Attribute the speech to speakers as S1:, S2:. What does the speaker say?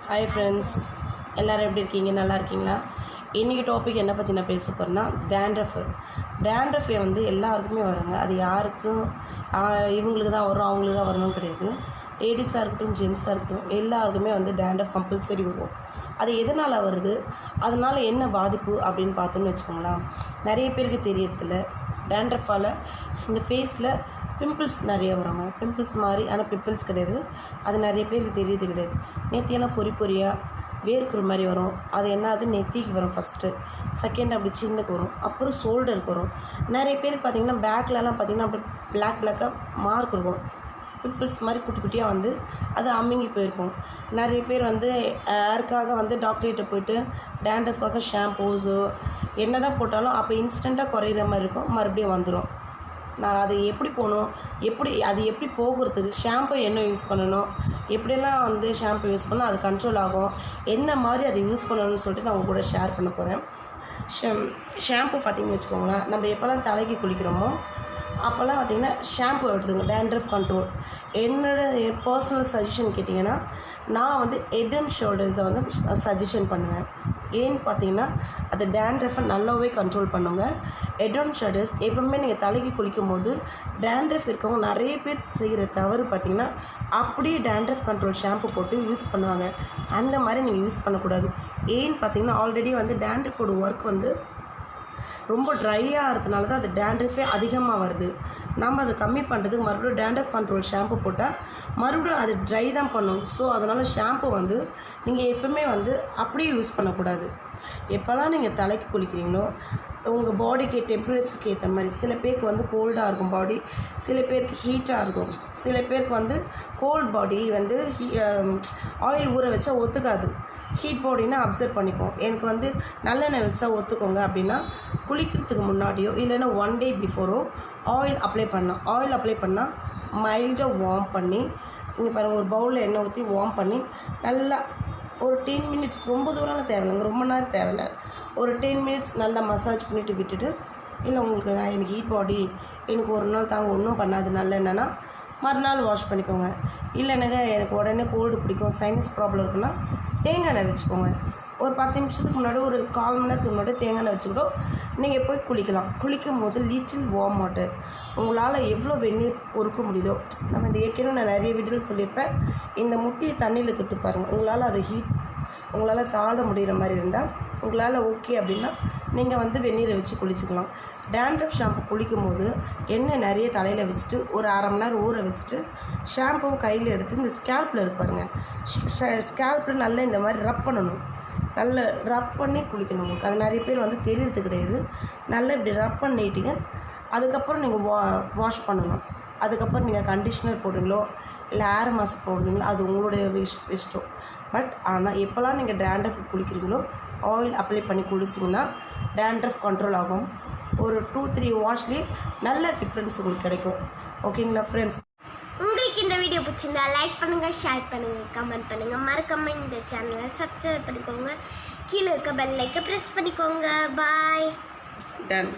S1: Hi friends, எல்லோரும் எப்படி இருக்கீங்க? நல்லா இருக்கீங்களா? இன்றைக்கி டாபிக் என்ன பற்றி நான் பேச போகிறேன்னா டேண்ட்ரஃப் வந்து எல்லாருக்குமே வருங்க. அது யாருக்கும் இவங்களுக்கு தான் வரும் அவங்களுக்கு தான் வரணும்னு கிடையாது. லேடிஸாக இருக்கட்டும் ஜென்ஸாக இருக்கட்டும் எல்லாருக்குமே வந்து டேண்ட்ரஃப் கம்பல்சரி வரும். அது எதனால் வருது, அதனால் என்ன பாதிப்பு அப்படின்னு பார்த்தோன்னு வச்சுக்கோங்களேன். நிறைய பேருக்கு தெரியறதில்ல. டேண்ட்ரஃபால் இந்த ஃபேஸில் பிம்பிள்ஸ் நிறைய வருங்க. பிம்பிள்ஸ் மாதிரி, ஆனால் பிம்பிள்ஸ் கிடையாது. அது நிறைய பேருக்கு தெரியறது கிடையாது. நெத்தியெல்லாம் பொறியாக வேர்க்கிற மாதிரி வரும். அது என்னது, நெத்திக்கு வரும் ஃபஸ்ட்டு, செகண்ட் அப்படி சின்னுக்கு வரும், அப்புறம் ஷோல்டருக்கு வரும். நிறைய பேர் பார்த்திங்கன்னா பேக்லலாம் பார்த்திங்கன்னா அப்படி பிளாக்காக மார்க் இருக்கும். பிம்பிள்ஸ் மாதிரி குட்டி குட்டியாக வந்து அது அமுங்கி போயிருக்கும். நிறைய பேர் வந்து ஹேருக்காக வந்து டாக்டர்கிட்ட போய்ட்டு டேண்ட்ரஃப்காக ஷாம்பூஸோ என்ன தான் போட்டாலும் அப்போ இன்ஸ்டண்ட்டாக குறையிற மாதிரி இருக்கும், மறுபடியும் வந்துடும். நான் அது எப்படி போகணும், எப்படி போகிறதுக்கு ஷாம்பு என்ன யூஸ் பண்ணணும், எப்படியெல்லாம் வந்து ஷாம்பு யூஸ் பண்ணால் அது கண்ட்ரோல் ஆகும், என்ன மாதிரி அதை யூஸ் பண்ணணும்னு சொல்லிட்டு நான் உங்கள் கூட ஷேர் பண்ண போகிறேன். ஷாம்பு பார்த்திங்கன்னு வச்சுக்கோங்களேன், நம்ம எப்போல்லாம் தலைக்கு குளிக்கிறோமோ அப்போல்லாம் பார்த்திங்கன்னா ஷாம்பு எடுத்துங்க. டேண்ட்ரஃப் கண்ட்ரோல் என்னோடய பர்சனல் சஜஷன் கேட்டிங்கன்னா, நான் வந்து ஹெட் அண்ட் ஷோல்டர்ஸை வந்து சஜஷன் பண்ணுவேன். ஏன்னு பார்த்தீங்கன்னா அது டேண்ட்ரஃபை நல்லாவே கண்ட்ரோல் பண்ணுங்க. ஹெட் அண்ட் ஷோல்டர்ஸ் எப்பவுமே நீங்கள் தலைக்கு குளிக்கும் போது டேண்ட்ரஃப் இருக்கவங்க நிறைய பேர் செய்கிற தவறு பார்த்திங்கன்னா அப்படியே டேண்ட்ரஃப் கண்ட்ரோல் ஷாம்பு போட்டு யூஸ் பண்ணுவாங்க. அந்த மாதிரி நீங்கள் யூஸ் பண்ணக்கூடாது. ஏன்னு பார்த்தீங்கன்னா ஆல்ரெடி வந்து டேண்ட்ரஃபோட ஒர்க் வந்து ரொம்ப ட்ரையாக இருக்கிறதுனால தான் அது டேண்ட்ரஃபே அதிகமாக வருது. நம்ம அதை கம்மி பண்ணுறதுக்கு மறுபடியும் டேண்ட்ரஃப் கண்ட்ரோல் ஷாம்பு போட்டால் மறுபடியும் அது ட்ரை தான் பண்ணும். ஸோ அதனால் ஷாம்பு வந்து நீங்கள் எப்பவுமே வந்து அப்படியே யூஸ் பண்ணக்கூடாது. எப்போல்லாம் நீங்கள் தலைக்கு குளிக்கிறீங்களோ உங்கள் பாடிக்கு டெம்பரேச்சருக்கு ஏற்ற மாதிரி, சில பேருக்கு வந்து கோல்டாக இருக்கும் பாடி, சில பேருக்கு ஹீட்டாக இருக்கும், சில பேருக்கு வந்து கோல்ட் பாடி வந்து ஆயில் ஊற வச்சா ஒத்துக்காது, ஹீட் பாடினா அப்சர்வ் பண்ணிக்கும். எனக்கு வந்து நல்லெண்ணெய் வச்சா ஒத்துக்கோங்க அப்படின்னா குளிக்கிறதுக்கு முன்னாடியோ இல்லைன்னா 1 day பிஃபோரோ ஆயில் அப்ளை பண்ணலாம். ஆயில் அப்ளை பண்ணால் மைல்டாக வார்ம் பண்ணி, இங்கே பாருங்கள், ஒரு பவுலில் எண்ணெய் ஊற்றி வார்ம் பண்ணி நல்லா ஒரு 10 minutes, ரொம்ப தூரம்லாம் தேவையில்லைங்க, ரொம்ப நேரம் தேவையில்லை, ஒரு 10 minutes நல்லா மசாஜ் பண்ணிவிட்டு விட்டுட்டு, இல்லை உங்களுக்கு எனக்கு ஹீட் பாடி எனக்கு ஒரு நாள் தாங்க ஒன்றும் பண்ணாது நல்லெண்ணெய்னா மறுநாள் வாஷ் பண்ணிக்கோங்க. இல்லைனாங்க எனக்கு உடனே கோல்டு பிடிக்கும், சைனஸ் ப்ராப்ளம் இருக்குன்னா தேங்காய் எண்ணெய் வச்சுக்கோங்க. ஒரு 10 நிமிஷத்துக்கு முன்னாடி, ஒரு 1/4 மணி நேரத்துக்கு முன்னாடி தேங்காய் எண்ணெய் வச்சுக்கிட்டோம் நீங்கள் போய் குளிக்கலாம். குளிக்கும் போது லிட்டில் வார்ம் வாட்டர், உங்களால் எவ்வளோ வெந்நீர் பொறுக்க முடியுதோ, நம்ம இந்த ஏற்கனவே நான் நிறைய வீடியோவில் சொல்லியிருப்பேன், இந்த முட்டியை தண்ணியில் தொட்டு பாருங்கள். உங்களால் அது உங்களால் தாழ முடிகிற மாதிரி இருந்தால் உங்களால் ஓகே அப்படின்னா நீங்கள் வந்து வெந்நீரை வச்சு குளிச்சுக்கலாம். டேண்ட்ரஃப் ஷாம்பு குளிக்கும் போது எண்ணெய் நிறைய தலையில் வச்சுட்டு ஒரு 1/2 மணி நேரம் ஊற வச்சுட்டு ஷாம்புவும் கையில் எடுத்து இந்த ஸ்கேல்பில் இருப்பாருங்க, ஸ்கேல்பில் நல்லா இந்த மாதிரி ரப் பண்ணணும். நல்லா ரப் பண்ணி குளிக்கணும். உங்களுக்கு அது நிறைய பேர் வந்து தெரியறது கிடையாது. நல்லா இப்படி ரப் பண்ணிட்டீங்க, அதுக்கப்புறம் நீங்கள் வாஷ் பண்ணணும். அதுக்கப்புறம் நீங்கள் கண்டிஷ்னர் போடுறீங்களோ இல்லை ஹேர் மாஸ்க் போடுறீங்களோ அது உங்களுடைய இஷ்டம். பட் ஆனால் எப்போல்லாம் நீங்கள் டேண்ட்ரஃப் குளிக்கிறீங்களோ ஆயில் அப்ளை பண்ணி குளிச்சிங்கன்னா டேண்ட்ரஃப் கண்ட்ரோல் ஆகும். ஒரு 2-3 வாஷ்லேயே நல்ல டிஃப்ரென்ஸ் உங்களுக்கு கிடைக்கும். ஓகேங்களா ஃப்ரெண்ட்ஸ்?
S2: உங்களுக்கு இந்த வீடியோ பிடிச்சிருந்தா லைக் பண்ணுங்கள், ஷேர் பண்ணுங்கள், கமெண்ட் பண்ணுங்கள். மறக்காமல் இந்த சேனலை சப்ஸ்கிரைப் பண்ணிக்கோங்க. கீழே இருக்க பெல் ஐக்கனை ப்ரெஸ் பண்ணிக்கோங்க. பாய்.
S1: டன்.